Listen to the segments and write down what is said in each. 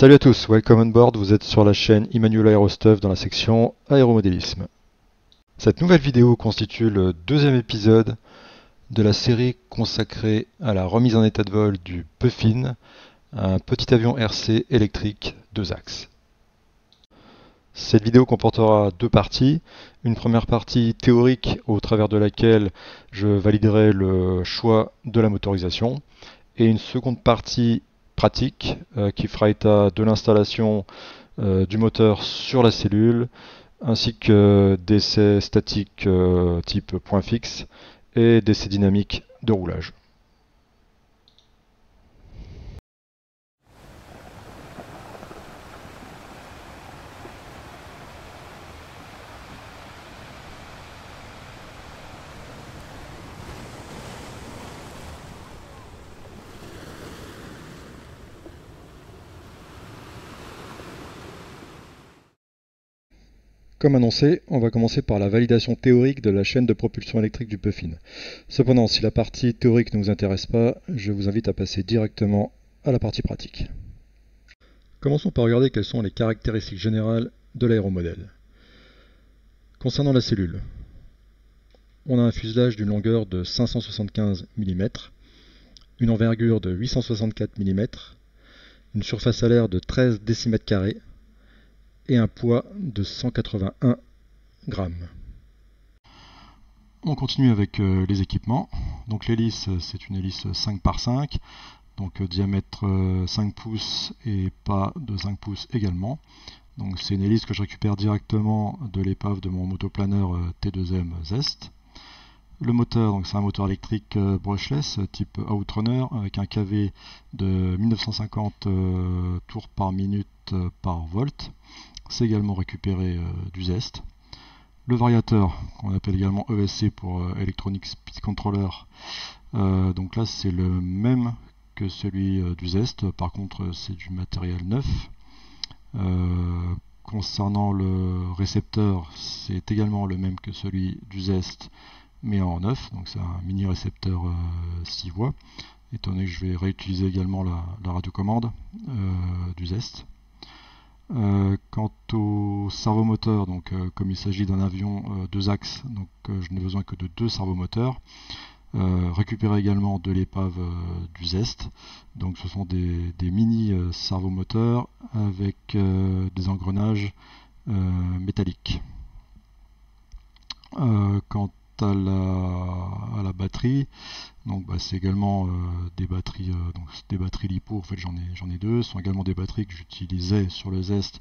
Salut à tous, welcome on board, vous êtes sur la chaîne Emmanuel Aerostuff dans la section aéromodélisme. Cette nouvelle vidéo constitue le deuxième épisode de la série consacrée à la remise en état de vol du Puffin, un petit avion RC électrique 2 axes. Cette vidéo comportera deux parties. Une première partie théorique au travers de laquelle je validerai le choix de la motorisation et une seconde partie pratique qui fera état de l'installation du moteur sur la cellule ainsi que d'essais statiques type point fixe et d'essais dynamiques de roulage. Comme annoncé, on va commencer par la validation théorique de la chaîne de propulsion électrique du Puffin. Cependant, si la partie théorique ne vous intéresse pas, je vous invite à passer directement à la partie pratique. Commençons par regarder quelles sont les caractéristiques générales de l'aéromodèle. Concernant la cellule, on a un fuselage d'une longueur de 575 mm, une envergure de 864 mm, une surface à l'air de 13 décimètres carrés, et un poids de 181 grammes. On continue avec les équipements. Donc l'hélice, c'est une hélice 5 par 5, donc diamètre 5 pouces et pas de 5 pouces également. Donc c'est une hélice que je récupère directement de l'épave de mon motoplaneur T2M Zest. Le moteur, donc c'est un moteur électrique brushless type Outrunner avec un KV de 1950 tours par minute par volt. C'est également récupéré du Zest. Le variateur, qu'on appelle également ESC pour Electronic Speed Controller, donc là c'est le même que celui du Zest, par contre c'est du matériel neuf. Concernant le récepteur, c'est également le même que celui du Zest, mais en neuf, donc c'est un mini récepteur 6 voies, étant donné que je vais réutiliser également la radiocommande du Zest. Quant au servomoteur, donc comme il s'agit d'un avion 2 axes, donc je n'ai besoin que de 2 servomoteurs. Récupérer également de l'épave du Zest. Donc ce sont des mini servomoteurs avec des engrenages métalliques. Quant à la batterie, donc c'est également des batteries LiPo. En fait j'en ai deux. Ce sont également des batteries que j'utilisais sur le Zest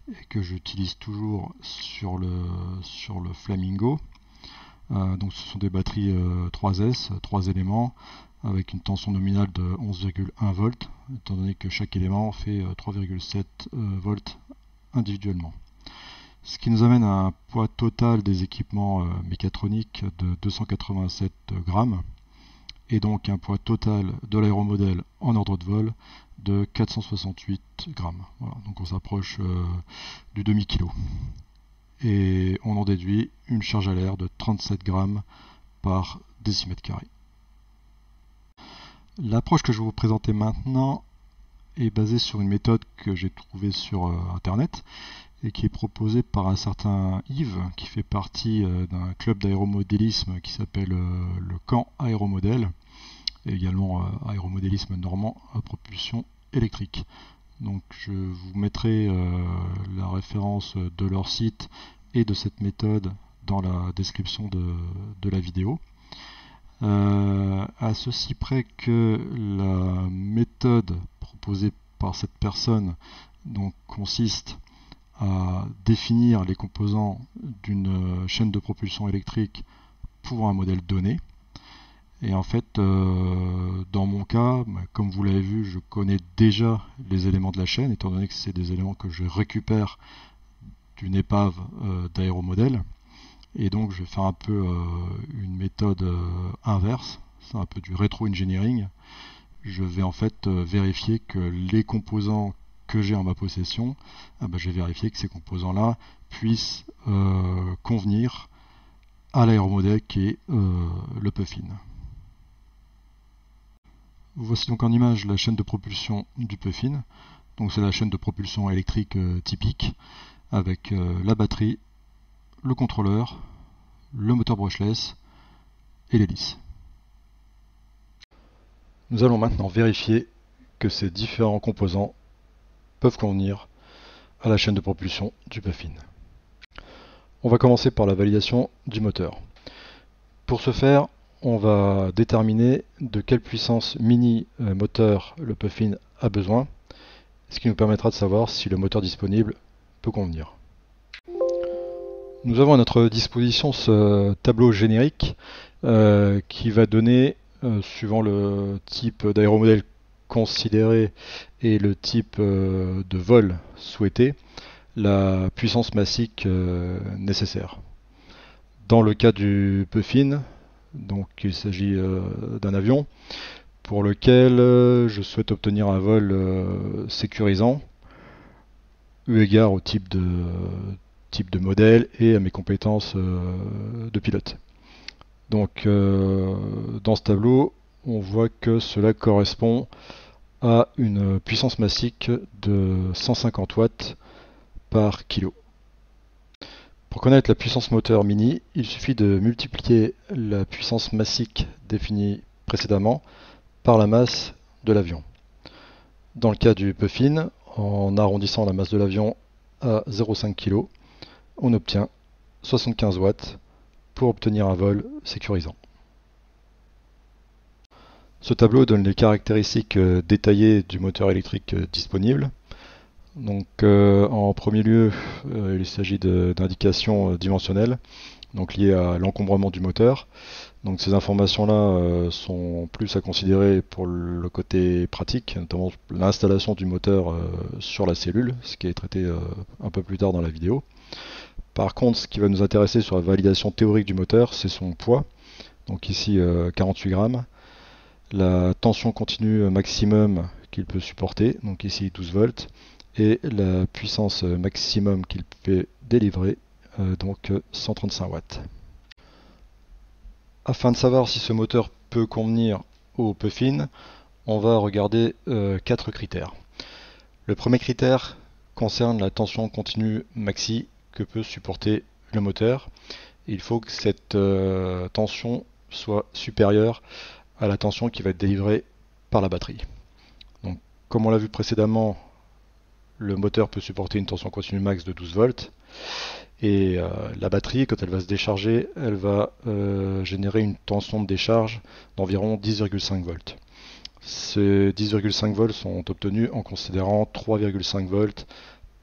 et que j'utilise toujours sur le Flamingo. Donc ce sont des batteries 3S, 3 éléments, avec une tension nominale de 11,1 volts, étant donné que chaque élément fait 3,7 volts individuellement. Ce qui nous amène à un poids total des équipements mécatroniques de 287 grammes, et donc un poids total de l'aéromodèle en ordre de vol de 468 grammes. Voilà, donc on s'approche du demi-kilo. Et on en déduit une charge à l'air de 37 grammes par décimètre carré. L'approche que je vais vous présenter maintenant est basée sur une méthode que j'ai trouvée sur internet et qui est proposée par un certain Yves qui fait partie d'un club d'aéromodélisme qui s'appelle le Camp Aéromodèle et également aéromodélisme normand à propulsion électrique. Donc je vous mettrai la référence de leur site et de cette méthode dans la description de la vidéo. À ceci près que la méthode proposée par cette personne donc, consiste à définir les composants d'une chaîne de propulsion électrique pour un modèle donné. Et en fait, dans mon cas, comme vous l'avez vu, je connais déjà les éléments de la chaîne, étant donné que c'est des éléments que je récupère d'une épave d'aéromodèle. Et donc, je vais faire un peu une méthode inverse, c'est un peu du rétro-engineering. Je vais en fait vérifier que les composants que j'ai en ma possession, je vais vérifier que ces composants-là puissent convenir à l'aéromodèle qui est le Puffin. Voici donc en image la chaîne de propulsion du Puffin. Donc c'est la chaîne de propulsion électrique typique, avec la batterie, le contrôleur, le moteur brushless et l'hélice. Nous allons maintenant vérifier que ces différents composants peuvent convenir à la chaîne de propulsion du Puffin. On va commencer par la validation du moteur. Pour ce faire, on va déterminer de quelle puissance mini moteur le Puffin a besoin, ce qui nous permettra de savoir si le moteur disponible peut convenir. Nous avons à notre disposition ce tableau générique qui va donner, suivant le type d'aéromodèle considéré et le type de vol souhaité, la puissance massique nécessaire. Dans le cas du Puffin, donc il s'agit d'un avion pour lequel je souhaite obtenir un vol sécurisant, eu égard au type de modèle et à mes compétences de pilote. Donc dans ce tableau, on voit que cela correspond à une puissance massique de 150 watts par kilo. Pour connaître la puissance moteur mini, il suffit de multiplier la puissance massique définie précédemment par la masse de l'avion. Dans le cas du Puffin, en arrondissant la masse de l'avion à 0,5 kg, on obtient 75 watts pour obtenir un vol sécurisant. Ce tableau donne les caractéristiques détaillées du moteur électrique disponible. Donc, en premier lieu, il s'agit d'indications dimensionnelles, donc liées à l'encombrement du moteur. Donc ces informations-là sont plus à considérer pour le côté pratique, notamment l'installation du moteur sur la cellule, ce qui est traité un peu plus tard dans la vidéo. Par contre, ce qui va nous intéresser sur la validation théorique du moteur, c'est son poids. Donc ici 48 grammes. La tension continue maximum qu'il peut supporter, donc ici 12 volts. Et la puissance maximum qu'il peut délivrer, donc 135 watts. Afin de savoir si ce moteur peut convenir au Puffin, on va regarder 4 critères. Le premier critère concerne la tension continue maxi que peut supporter le moteur. Il faut que cette tension soit supérieure à la tension qui va être délivrée par la batterie. Donc, comme on l'a vu précédemment, le moteur peut supporter une tension continue max de 12 volts et la batterie, quand elle va se décharger, elle va générer une tension de décharge d'environ 10,5 volts. Ces 10,5 volts sont obtenus en considérant 3,5 volts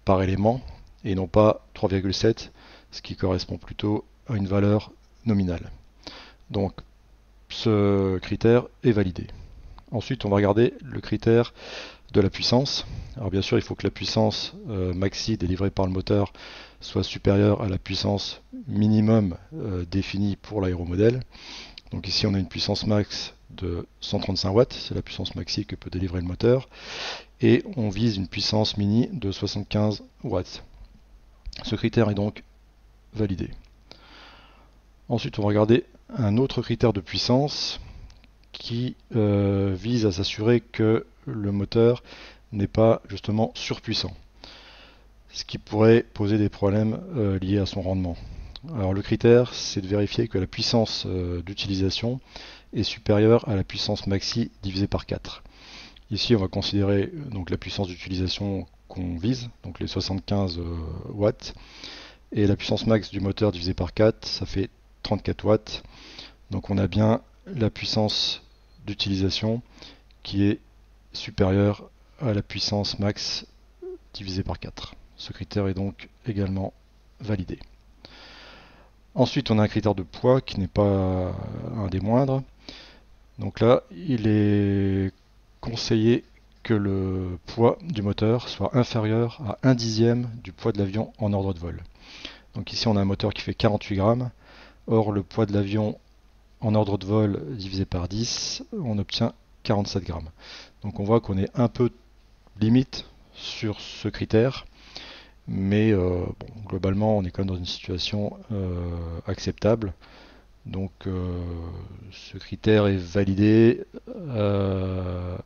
par élément et non pas 3,7, ce qui correspond plutôt à une valeur nominale. Donc ce critère est validé. Ensuite, on va regarder le critère de la puissance. Alors bien sûr, il faut que la puissance maxi délivrée par le moteur soit supérieure à la puissance minimum définie pour l'aéromodèle. Donc ici, on a une puissance max de 135 watts, c'est la puissance maxi que peut délivrer le moteur, et on vise une puissance mini de 75 watts. Ce critère est donc validé. Ensuite, on va regarder un autre critère de puissance qui vise à s'assurer que le moteur n'est pas justement surpuissant, ce qui pourrait poser des problèmes liés à son rendement. Alors le critère, c'est de vérifier que la puissance d'utilisation est supérieure à la puissance maxi divisée par 4. Ici, on va considérer donc la puissance d'utilisation qu'on vise, donc les 75 watts, et la puissance max du moteur divisée par 4, ça fait 34 watts. Donc on a bien la puissance d'utilisation qui est supérieure à la puissance max divisée par 4. Ce critère est donc également validé. Ensuite, on a un critère de poids qui n'est pas un des moindres. Donc là, il est conseillé que le poids du moteur soit inférieur à 1/10 du poids de l'avion en ordre de vol. Donc ici, on a un moteur qui fait 48 grammes. Or, le poids de l'avion en ordre de vol divisé par 10, on obtient 47 grammes. Donc on voit qu'on est un peu limite sur ce critère, mais bon, globalement on est quand même dans une situation acceptable. Donc ce critère est validé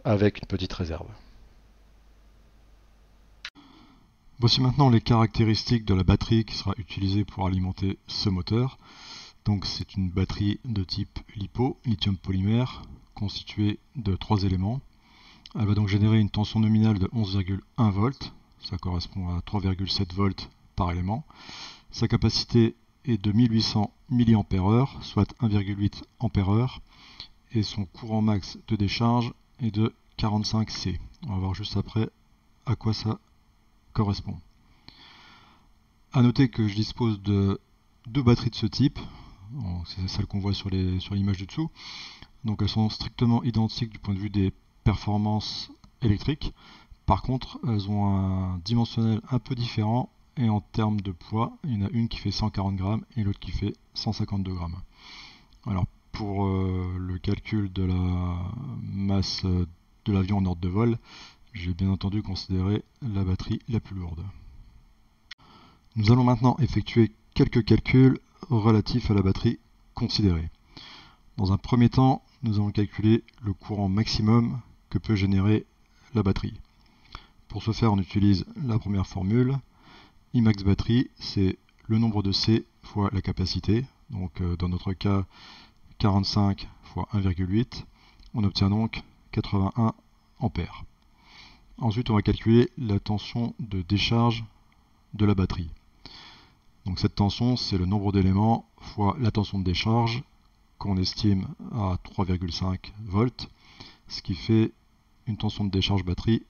avec une petite réserve. Voici maintenant les caractéristiques de la batterie qui sera utilisée pour alimenter ce moteur. Donc c'est une batterie de type LiPo, lithium polymère, constituée de 3 éléments. Elle va donc générer une tension nominale de 11,1 volts, ça correspond à 3,7 volts par élément. Sa capacité est de 1800 mAh, soit 1,8 ampères, et son courant max de décharge est de 45 C. On va voir juste après à quoi ça correspond. A noter que je dispose de deux batteries de ce type, c'est celle qu'on voit sur l'image du dessous. Donc elles sont strictement identiques du point de vue des performances électriques. Par contre, elles ont un dimensionnel un peu différent et en termes de poids, il y en a une qui fait 140 grammes et l'autre qui fait 152 grammes. Alors pour le calcul de la masse de l'avion en ordre de vol, j'ai bien entendu considéré la batterie la plus lourde. Nous allons maintenant effectuer quelques calculs relatifs à la batterie considérée. Dans un premier temps, nous allons calculer le courant maximum que peut générer la batterie. Pour ce faire, on utilise la première formule. Imax batterie, c'est le nombre de C fois la capacité. Donc dans notre cas, 45 fois 1,8. On obtient donc 81 ampères. Ensuite, on va calculer la tension de décharge de la batterie. Donc cette tension, c'est le nombre d'éléments fois la tension de décharge qu'on estime à 3,5 volts, ce qui fait une tension de décharge batterie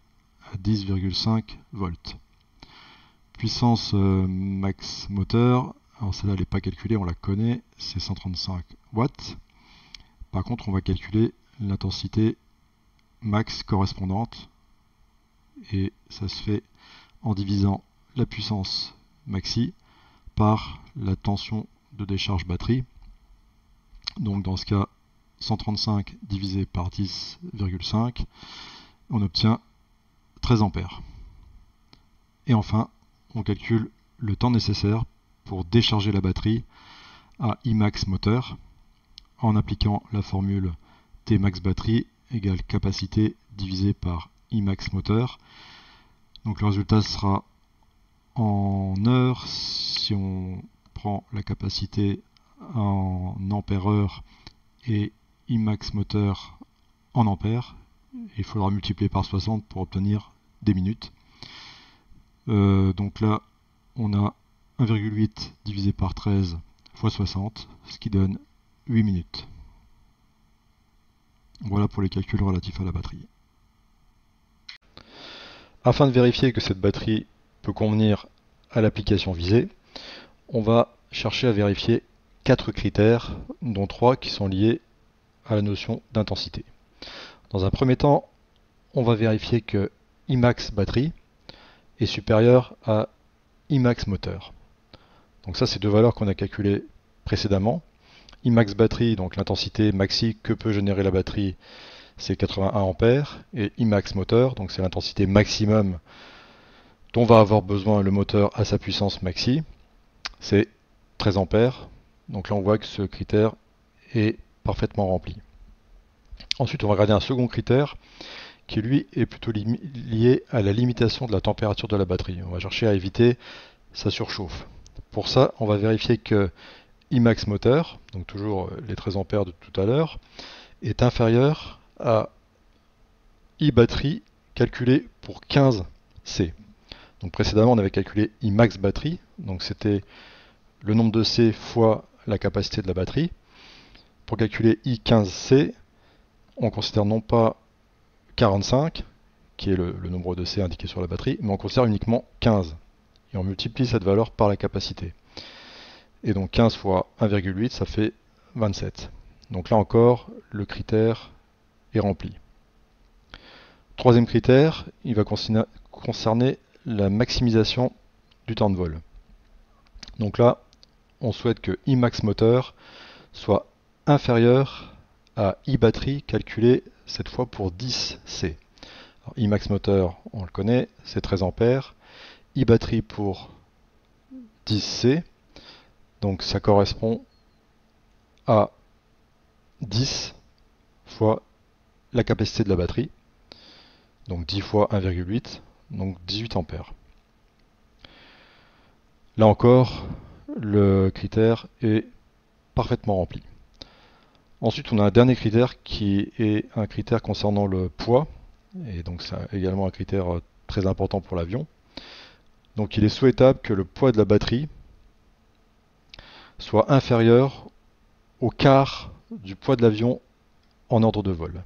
à 10,5 volts. Puissance max moteur, alors celle-là elle n'est pas calculée, on la connaît, c'est 135 watts. Par contre, on va calculer l'intensité max correspondante, et ça se fait en divisant la puissance maxi par la tension de décharge batterie. Donc dans ce cas, 135 divisé par 10,5, on obtient 13 ampères. Et enfin, on calcule le temps nécessaire pour décharger la batterie à Imax moteur en appliquant la formule Tmax batterie égale capacité divisé par Imax moteur. Donc le résultat sera en heures, si on prend la capacité en ampères-heure et Imax moteur en ampères, il faudra multiplier par 60 pour obtenir des minutes. Donc là, on a 1,8 divisé par 13 fois 60, ce qui donne 8 minutes. Voilà pour les calculs relatifs à la batterie. Afin de vérifier que cette batterie peut convenir à l'application visée, on va chercher à vérifier 4 critères, dont 3 qui sont liés à la notion d'intensité. Dans un premier temps, on va vérifier que Imax batterie est supérieur à Imax moteur. Donc ça, c'est deux valeurs qu'on a calculées précédemment. Imax batterie, donc l'intensité maxi que peut générer la batterie, c'est 81 ampères, et Imax moteur, donc c'est l'intensité maximum dont va avoir besoin le moteur à sa puissance maxi, c'est 13 ampères. Donc là, on voit que ce critère est parfaitement rempli. Ensuite, on va regarder un second critère qui, lui, est plutôt lié à la limitation de la température de la batterie. On va chercher à éviter sa surchauffe. Pour ça, on va vérifier que Imax moteur, donc toujours les 13 ampères de tout à l'heure, est inférieur à I batterie calculé pour 15 C. Donc précédemment, on avait calculé Imax batterie, donc c'était le nombre de C fois la capacité de la batterie. Pour calculer I15C, on considère non pas 45, qui est le nombre de C indiqué sur la batterie, mais on considère uniquement 15. Et on multiplie cette valeur par la capacité. Et donc 15 fois 1,8, ça fait 27. Donc là encore, le critère est rempli. Troisième critère, il va concerner la maximisation du temps de vol. Donc là, on souhaite que Imax moteur soit inférieur à I batterie calculé cette fois pour 10 C. Alors, Imax moteur, on le connaît, c'est 13 ampères. I batterie pour 10 C, donc ça correspond à 10 fois la capacité de la batterie, donc 10 fois 1,8, donc 18 ampères. Là encore, le critère est parfaitement rempli. Ensuite, on a un dernier critère qui est un critère concernant le poids, et donc c'est également un critère très important pour l'avion. Donc il est souhaitable que le poids de la batterie soit inférieur au quart du poids de l'avion en ordre de vol.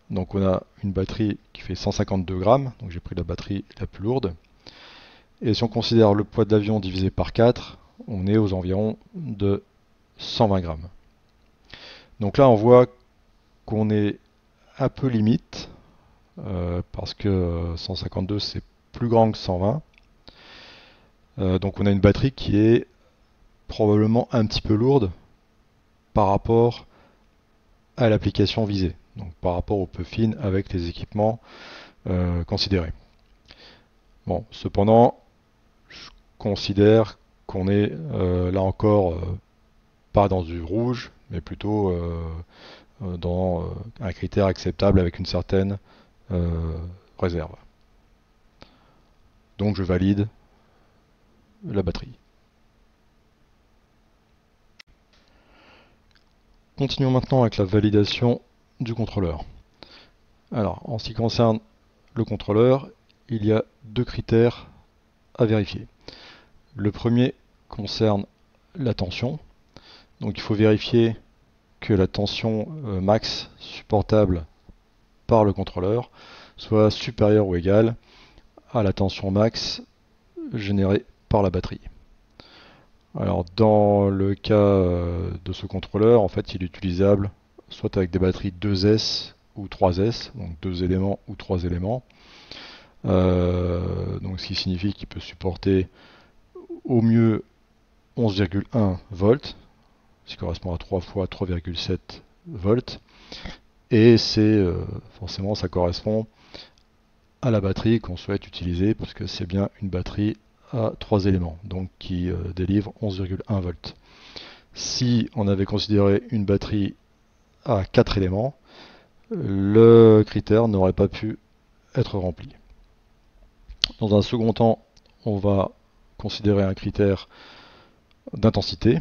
Donc on a une batterie qui fait 152 grammes, donc j'ai pris la batterie la plus lourde. Et si on considère le poids de l'avion divisé par 4, on est aux environs de 120 grammes. Donc là on voit qu'on est un peu limite, parce que 152 c'est plus grand que 120. Donc on a une batterie qui est probablement un petit peu lourde par rapport à l'application visée, donc par rapport au puffin avec les équipements considérés. Bon, cependant, je considère qu'on est là encore pas dans du rouge, mais plutôt dans un critère acceptable avec une certaine réserve. Donc je valide la batterie. Continuons maintenant avec la validation du contrôleur. Alors, en ce qui concerne le contrôleur, il y a deux critères à vérifier. Le premier concerne la tension. Donc il faut vérifier que la tension max supportable par le contrôleur soit supérieure ou égale à la tension max générée par la batterie. Alors dans le cas de ce contrôleur, en fait il est utilisable soit avec des batteries 2S ou 3S, donc 2 éléments ou 3 éléments. Donc ce qui signifie qu'il peut supporter au mieux 11,1 volts, ce qui correspond à 3 fois 3,7 volts. Et c'est forcément ça correspond à la batterie qu'on souhaite utiliser, parce que c'est bien une batterie à 3 éléments, donc qui délivre 11,1 volts. Si on avait considéré une batterie à 4 éléments, le critère n'aurait pas pu être rempli. Dans un second temps, on va considérer un critère d'intensité.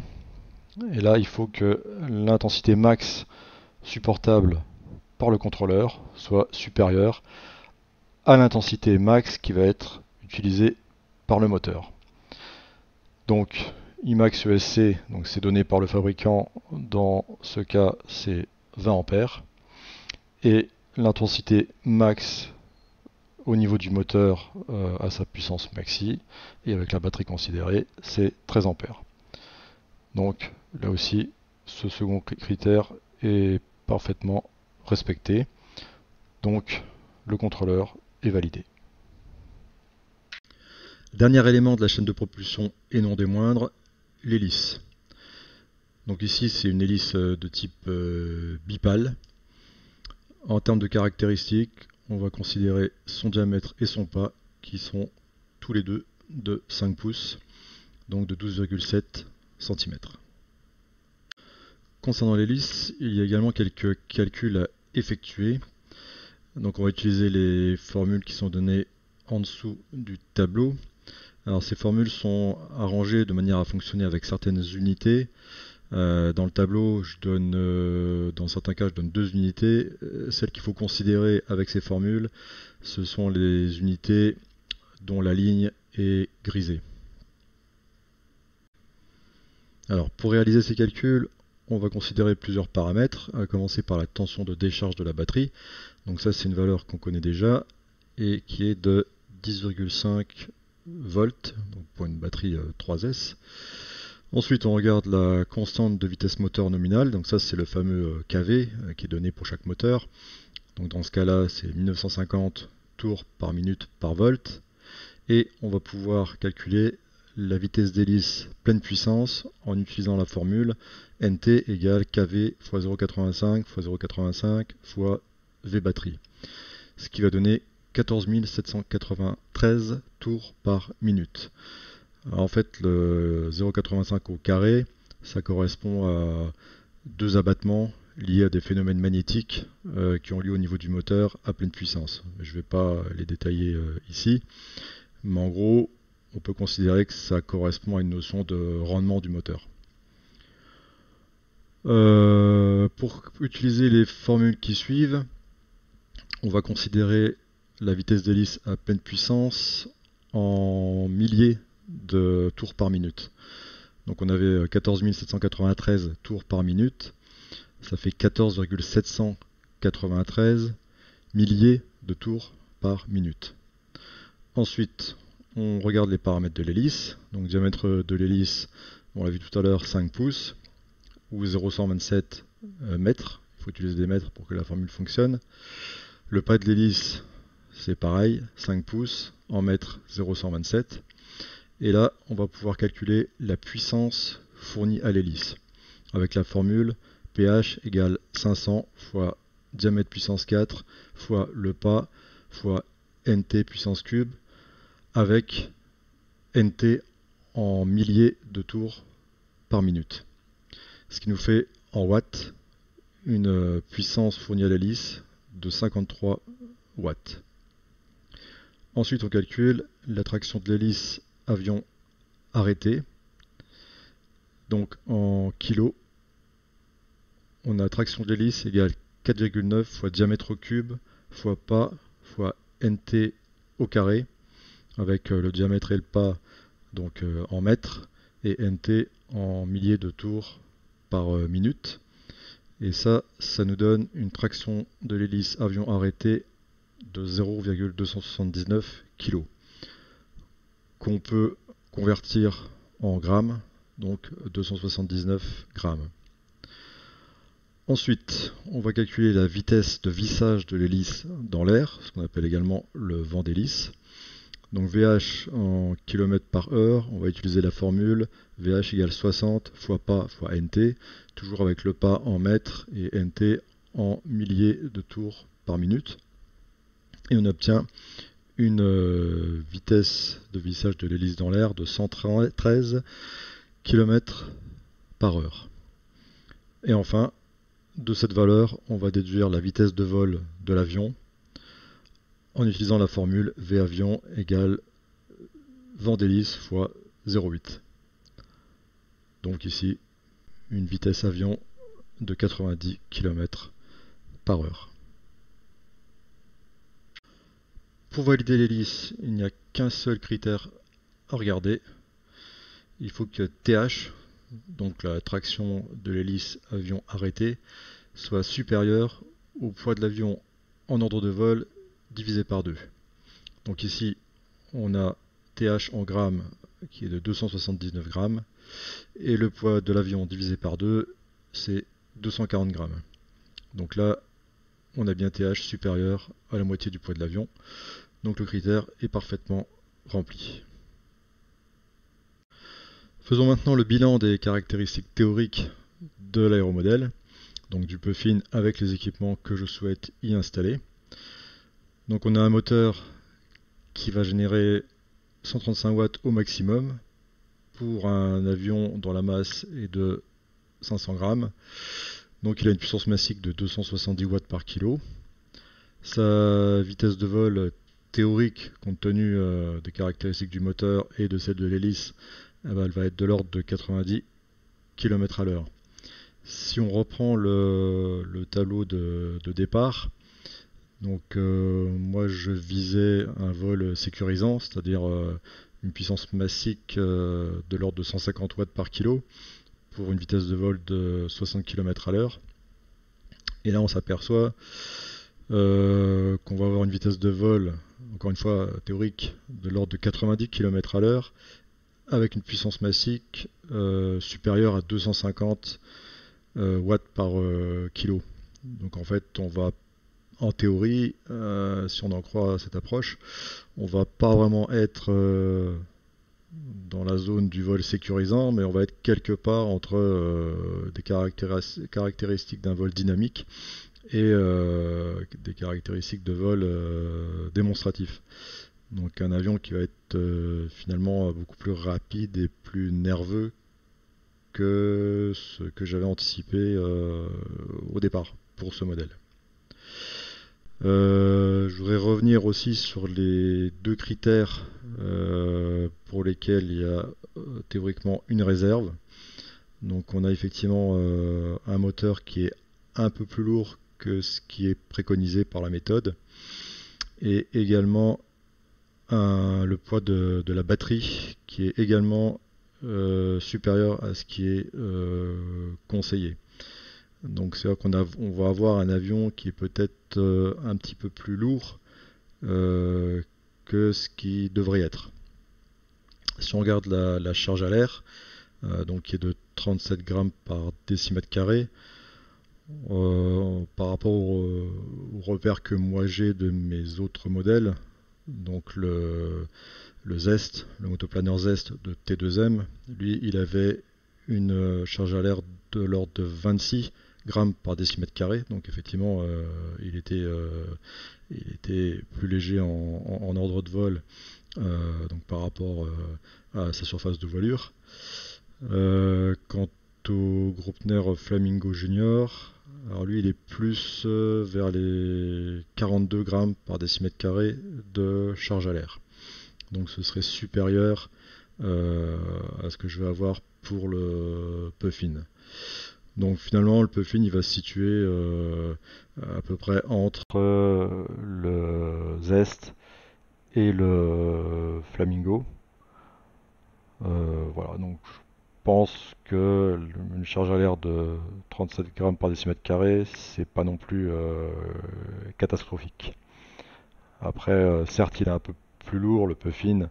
Et là, il faut que l'intensité max supportable par le contrôleur soit supérieure à l'intensité max qui va être utilisée par le moteur. Donc Imax ESC, donc c'est donné par le fabricant, dans ce cas c'est 20 ampères, et l'intensité max au niveau du moteur à sa puissance maxi, et avec la batterie considérée, c'est 13 ampères. Donc là aussi, ce second critère est parfaitement respecté, donc le contrôleur est validé. Dernier élément de la chaîne de propulsion, et non des moindres, l'hélice. Donc ici c'est une hélice de type bipale. En termes de caractéristiques, on va considérer son diamètre et son pas qui sont tous les deux de 5 pouces, donc de 12,7 cm. Concernant l'hélice, il y a également quelques calculs à effectuer. Donc on va utiliser les formules qui sont données en dessous du tableau. Alors ces formules sont arrangées de manière à fonctionner avec certaines unités. Dans le tableau, dans certains cas, je donne 2 unités. Celles qu'il faut considérer avec ces formules, ce sont les unités dont la ligne est grisée. Alors pour réaliser ces calculs, on va considérer plusieurs paramètres, à commencer par la tension de décharge de la batterie. Donc ça c'est une valeur qu'on connaît déjà et qui est de 10,5 volts, donc pour une batterie 3S. Ensuite on regarde la constante de vitesse moteur nominale, donc ça c'est le fameux kV qui est donné pour chaque moteur. Donc dans ce cas-là c'est 1950 tours par minute par volt. Et on va pouvoir calculer la vitesse d'hélice pleine puissance en utilisant la formule NT égale kV fois 0,85 fois 0,85 fois V batterie, ce qui va donner 14 793 tours par minute. Alors en fait, le 0,85 au carré, ça correspond à 2 abattements liés à des phénomènes magnétiques qui ont lieu au niveau du moteur à pleine puissance. Je ne vais pas les détailler ici, mais en gros, on peut considérer que ça correspond à une notion de rendement du moteur. Pour utiliser les formules qui suivent, on va considérer la vitesse d'hélice à pleine puissance en milliers de tours par minute. Donc on avait 14 793 tours par minute, ça fait 14,793 milliers de tours par minute. Ensuite, on regarde les paramètres de l'hélice. Donc diamètre de l'hélice, on l'a vu tout à l'heure, 5 pouces ou 0,127 mètres. Il faut utiliser des mètres pour que la formule fonctionne. Le pas de l'hélice, c'est pareil, 5 pouces en mètres 0,127. Et là, on va pouvoir calculer la puissance fournie à l'hélice avec la formule pH égale 500 fois diamètre puissance 4 fois le pas fois nt puissance cube avec nt en milliers de tours par minute. Ce qui nous fait en watts une puissance fournie à l'hélice de 53 watts. Ensuite, on calcule la traction de l'hélice avion arrêté. Donc en kilos, on a traction de l'hélice égale 4,9 fois diamètre au cube fois pas fois nt au carré, avec le diamètre et le pas donc en mètres et nt en milliers de tours par minute. Et ça nous donne une traction de l'hélice avion arrêté de 0,279 kg, qu'on peut convertir en grammes, donc 279 grammes. Ensuite, on va calculer la vitesse de vissage de l'hélice dans l'air, ce qu'on appelle également le vent d'hélice. Donc VH en km par heure, on va utiliser la formule VH égale 60 fois pas fois NT, toujours avec le pas en mètres et NT en milliers de tours par minute. Et on obtient une vitesse de vissage de l'hélice dans l'air de 113 km par heure. Et enfin, de cette valeur, on va déduire la vitesse de vol de l'avion en utilisant la formule Vavion égale vent d'hélice fois 0,8. Donc ici, une vitesse avion de 90 km par heure. Pour valider l'hélice, il n'y a qu'un seul critère à regarder. Il faut que TH, donc la traction de l'hélice avion arrêté, soit supérieure au poids de l'avion en ordre de vol divisé par 2. Donc ici, on a TH en grammes qui est de 279 grammes et le poids de l'avion divisé par 2, c'est 240 grammes. Donc là, on a bien TH supérieur à la moitié du poids de l'avion. Donc le critère est parfaitement rempli. Faisons maintenant le bilan des caractéristiques théoriques de l'aéromodèle, donc du Puffin avec les équipements que je souhaite y installer. Donc on a un moteur qui va générer 135 watts au maximum pour un avion dont la masse est de 500 grammes. Donc il a une puissance massique de 270 watts par kilo. Sa vitesse de vol théorique, compte tenu des caractéristiques du moteur et de celle de l'hélice, elle va être de l'ordre de 90 km à l'heure. Si on reprend le tableau de départ, donc moi je visais un vol sécurisant, c'est-à-dire une puissance massique de l'ordre de 150 watts par kilo pour une vitesse de vol de 60 km à l'heure. Et là on s'aperçoit qu'on va avoir une vitesse de vol, encore une fois théorique, de l'ordre de 90 km à l'heure avec une puissance massique supérieure à 250 watts par kilo. Donc en fait on va, en théorie, si on en croit cette approche, on va pas vraiment être dans la zone du vol sécurisant, mais on va être quelque part entre des caractéristiques d'un vol dynamique et des caractéristiques de vol démonstratif. Donc un avion qui va être finalement beaucoup plus rapide et plus nerveux que ce que j'avais anticipé au départ pour ce modèle. Je voudrais revenir aussi sur les deux critères pour lesquels il y a théoriquement une réserve. Donc on a effectivement un moteur qui est un peu plus lourd que ce qui est préconisé par la méthode, et également le poids de la batterie qui est également supérieur à ce qui est conseillé. Donc c'est vrai on va avoir un avion qui est peut-être un petit peu plus lourd que ce qui devrait être. Si on regarde la charge à l'air, donc qui est de 37 grammes par décimètre carré, par rapport au repère que moi j'ai de mes autres modèles, donc le Zest, le motoplaneur Zest de T2M, lui il avait une charge à l'air de l'ordre de 26 grammes par décimètre carré, donc effectivement il était plus léger en ordre de vol, donc par rapport à sa surface de voilure. Quant au Gruppner Flamingo Junior, alors lui il est plus vers les 42 grammes par décimètre carré de charge à l'air. Donc ce serait supérieur à ce que je vais avoir pour le Puffin. Donc finalement le Puffin il va se situer à peu près entre le Zest et le Flamingo. Voilà, donc je pense que une charge à l'air de 37 grammes par décimètre carré, c'est pas non plus catastrophique. Après, certes, il est un peu plus lourd, le Puffin,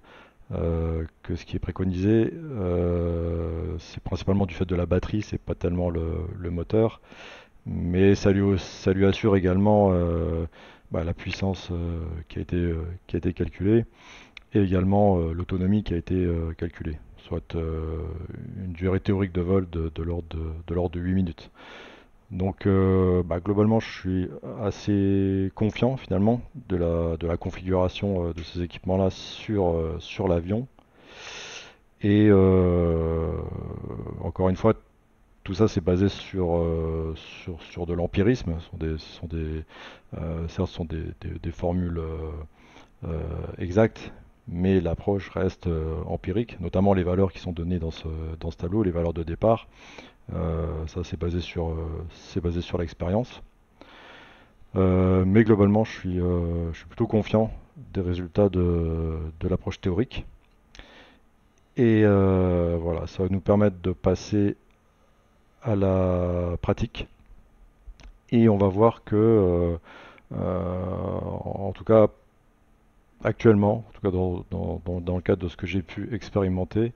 que ce qui est préconisé. C'est principalement du fait de la batterie, c'est pas tellement le moteur. Mais ça lui assure également la puissance qui a été calculée, et également l'autonomie qui a été calculée, soit une durée théorique de vol de l'ordre de 8 minutes. Donc globalement je suis assez confiant finalement de la configuration de ces équipements-là sur l'avion. Et encore une fois, tout ça c'est basé sur de l'empirisme. Certes, ce sont des formules exactes, mais l'approche reste empirique, notamment les valeurs qui sont données dans ce tableau, les valeurs de départ. Ça c'est basé sur l'expérience. Mais globalement, je suis plutôt confiant des résultats de l'approche théorique. Et voilà, ça va nous permettre de passer à la pratique. Et on va voir que, en tout cas actuellement, en tout cas dans le cadre de ce que j'ai pu expérimenter,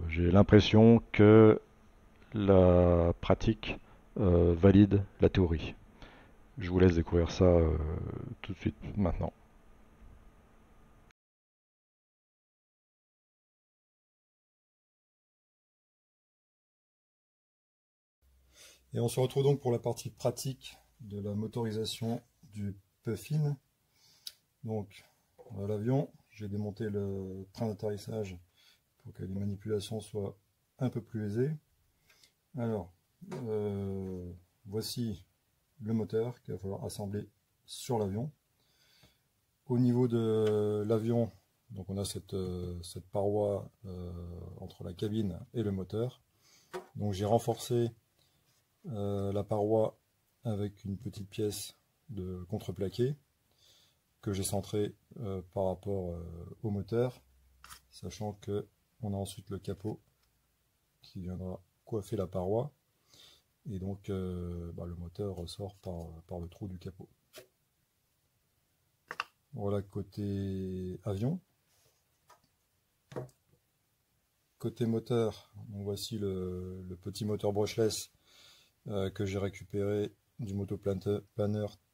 j'ai l'impression que la pratique valide la théorie. Je vous laisse découvrir ça tout de suite maintenant. Et on se retrouve donc pour la partie pratique de la motorisation du Puffin. Donc, on a l'avion, j'ai démonté le train d'atterrissage pour que les manipulations soient un peu plus aisées. Alors, voici le moteur qu'il va falloir assembler sur l'avion. Au niveau de l'avion, donc on a cette paroi entre la cabine et le moteur. Donc j'ai renforcé la paroi avec une petite pièce de contreplaqué que j'ai centré par rapport au moteur, sachant que on a ensuite le capot qui viendra coiffer la paroi, et donc le moteur ressort par le trou du capot. Voilà côté avion. Côté moteur, donc voici le petit moteur brushless que j'ai récupéré du motoplanner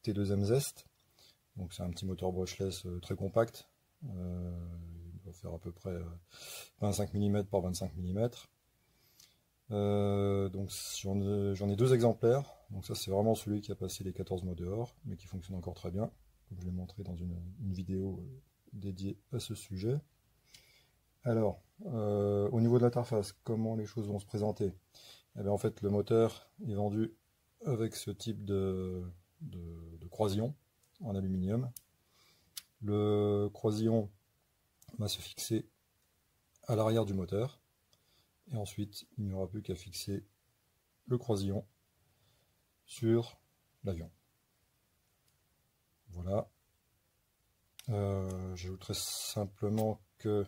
T2M Zest. Donc c'est un petit moteur brushless très compact. Il va faire à peu près 25 mm par 25 mm. Donc j'en ai deux exemplaires. Donc ça c'est vraiment celui qui a passé les 14 mois dehors, mais qui fonctionne encore très bien, comme je l'ai montré dans une vidéo dédiée à ce sujet. Alors, au niveau de l'interface, comment les choses vont se présenter? Eh bien, en fait, le moteur est vendu avec ce type de de croisillon en aluminium. Le croisillon va se fixer à l'arrière du moteur. Et ensuite, il n'y aura plus qu'à fixer le croisillon sur l'avion. Voilà. J'ajouterai simplement que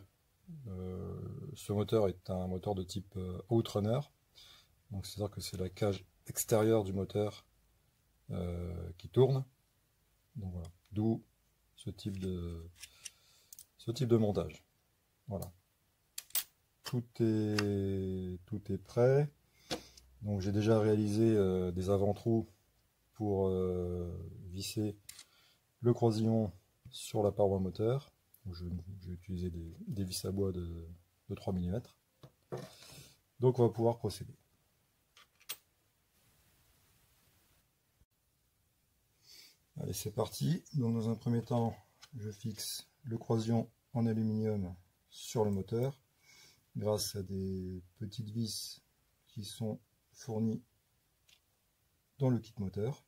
ce moteur est un moteur de type Outrunner. Donc c'est-à-dire que c'est la cage extérieure du moteur qui tourne. Donc voilà. D'où ce type de montage. Voilà. Tout est prêt. Donc j'ai déjà réalisé des avant-trous pour visser le croisillon sur la paroi moteur. Je vais utiliser des vis à bois de 3 mm. Donc on va pouvoir procéder. Allez, c'est parti. Donc dans un premier temps, je fixe le croisillon en aluminium sur le moteur grâce à des petites vis qui sont fournies dans le kit moteur.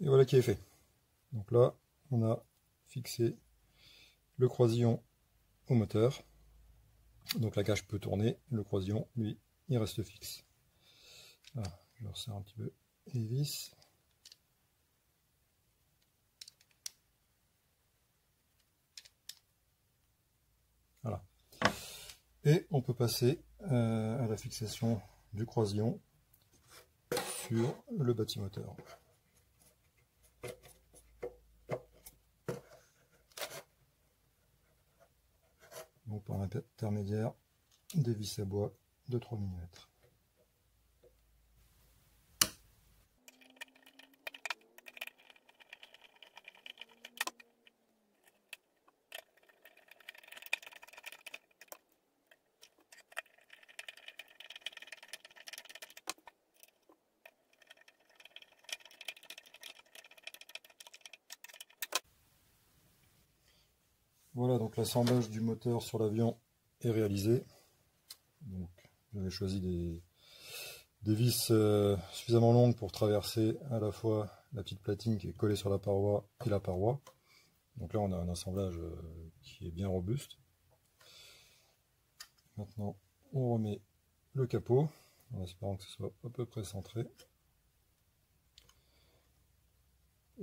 Et voilà qui est fait. Donc là, on a fixé le croisillon au moteur. Donc la cage peut tourner, le croisillon, lui, il reste fixe. Voilà, je resserre un petit peu les vis. Voilà. Et on peut passer à la fixation du croisillon sur le bâtimoteur. Donc par l'intermédiaire des vis à bois de 3 mm. Voilà, donc l'assemblage du moteur sur l'avion est réalisé. Donc j'avais choisi des vis suffisamment longues pour traverser à la fois la petite platine qui est collée sur la paroi et la paroi. Donc là on a un assemblage qui est bien robuste. Maintenant on remet le capot en espérant que ce soit à peu près centré.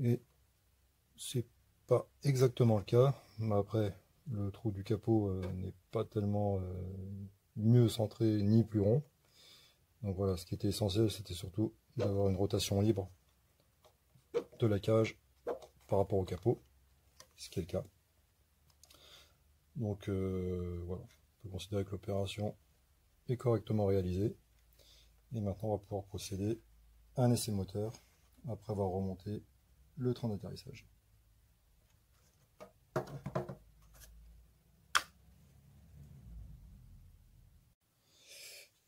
Et c'est pas exactement le cas, mais après le trou du capot n'est pas tellement mieux centré ni plus rond. Donc voilà, ce qui était essentiel, c'était surtout d'avoir une rotation libre de la cage par rapport au capot, ce qui est le cas. Donc voilà, on peut considérer que l'opération est correctement réalisée. Et maintenant, on va pouvoir procéder à un essai moteur après avoir remonté le train d'atterrissage.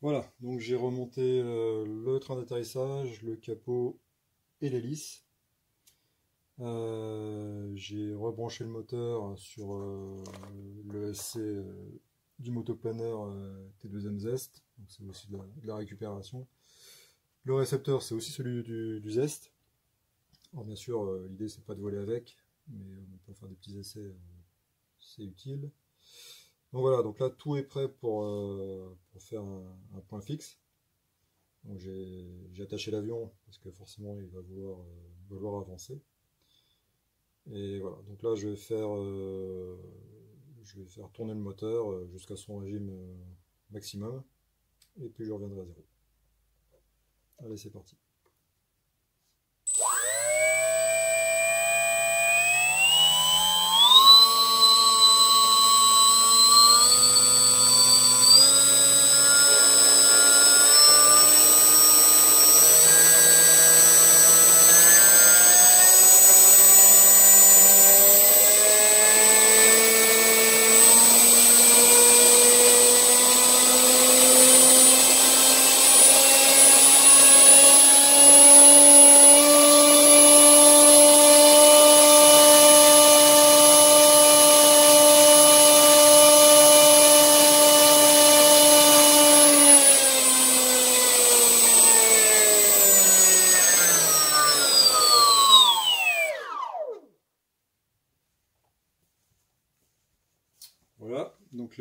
Voilà, donc j'ai remonté le train d'atterrissage, le capot et l'hélice. J'ai rebranché le moteur sur le SC du motoplaneur T2M Zest, donc c'est aussi de la récupération. Le récepteur, c'est aussi celui du Zest. Alors bien sûr, l'idée c'est pas de voler avec, mais on peut faire des petits essais, c'est utile. Donc voilà, donc là tout est prêt pour faire un point fixe. Donc j'ai attaché l'avion parce que forcément il va vouloir avancer. Et voilà, donc là je vais faire tourner le moteur jusqu'à son régime maximum. Et puis je reviendrai à zéro. Allez, c'est parti.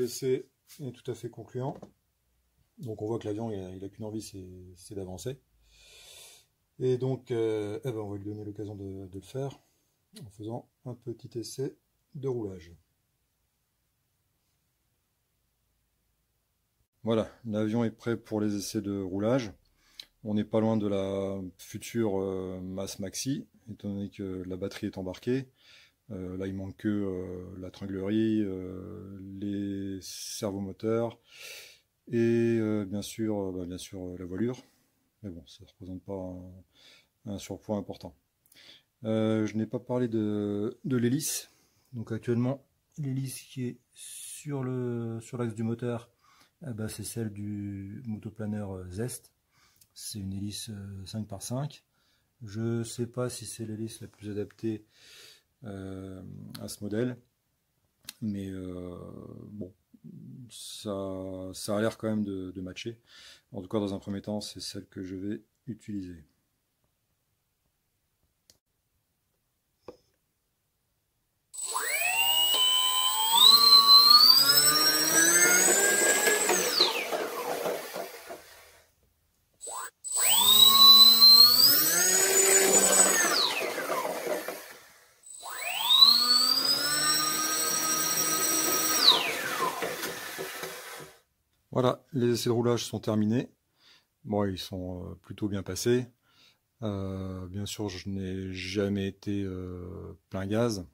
l'essai est tout à fait concluant. Donc on voit que l'avion il a qu'une envie, c'est d'avancer. Et donc on va lui donner l'occasion de le faire en faisant un petit essai de roulage. Voilà, l'avion est prêt pour les essais de roulage. On n'est pas loin de la future masse maxi, étant donné que la batterie est embarquée. Là, il manque que la tringlerie, les servomoteurs et bien sûr la voilure. Mais bon, ça ne représente pas un surpoids important. Je n'ai pas parlé de l'hélice. Donc actuellement, l'hélice qui est sur l'axe du moteur, c'est celle du motoplaneur Zest. C'est une hélice 5x5. Je ne sais pas si c'est l'hélice la plus adaptée à ce modèle, mais bon, ça a l'air quand même de matcher. En tout cas, dans un premier temps, c'est celle que je vais utiliser. Voilà, les essais de roulage sont terminés. Bon, ils sont plutôt bien passés. Bien sûr, je n'ai jamais été plein gaz,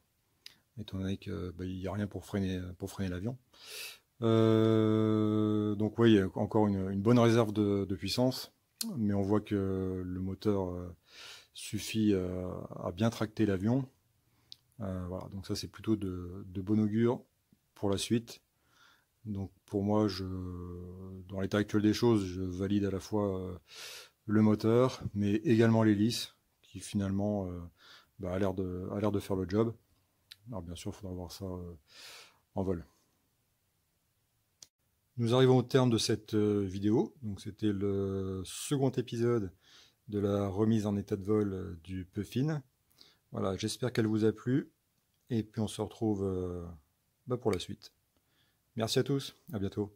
étant donné qu'il n'y a rien pour freiner l'avion. Donc oui, il y a encore une bonne réserve de puissance, mais on voit que le moteur suffit à bien tracter l'avion. Voilà, donc ça c'est plutôt de bon augure pour la suite. Donc pour moi, dans l'état actuel des choses, je valide à la fois le moteur, mais également l'hélice, qui finalement a l'air de faire le job. Alors bien sûr, il faudra voir ça en vol. Nous arrivons au terme de cette vidéo. Donc c'était le second épisode de la remise en état de vol du Puffin. Voilà, j'espère qu'elle vous a plu. Et puis on se retrouve pour la suite. Merci à tous, à bientôt.